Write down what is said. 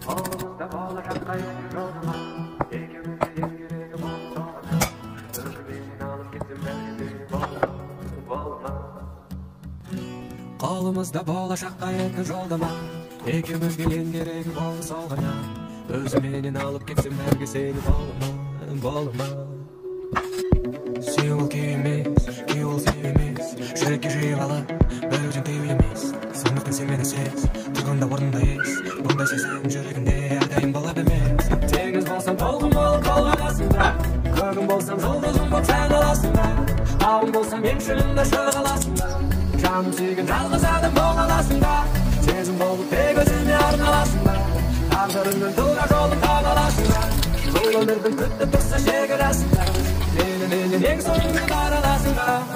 Kolumuzda boğulacak kayıp yoluma. İkimizi yengeleri bulsana. Özümünü alıp gittim belki bolma. Kolumuzda boğulacak kayıp yoluma. İkimiz gelin gerek olsa olana. Özümünü alıp gittim belki seni bolma. Suyul kiyimiz, yol sevimiz. Şöyle жиғалы, бір өзен түйіміз. Сондықтан сен мені сез, тұрғанда орындайыз. Бұндай сезім жүрегінде әрдайым бола бермес. Теңіз болсам толқын болып толғанасың. Көгім болсам жұлдызым болып сән аласың. Тауым болсам ең шөлімде шырғаласың. Жаным сүйген жалғыз адам болғаласың. Сезім болып тек өзіме арналасың. Тағдырыңның тура жолын таба аласың. Бұл өмірдің күтіп тұрса шекарасың. Менің ең соңыңды қараласың.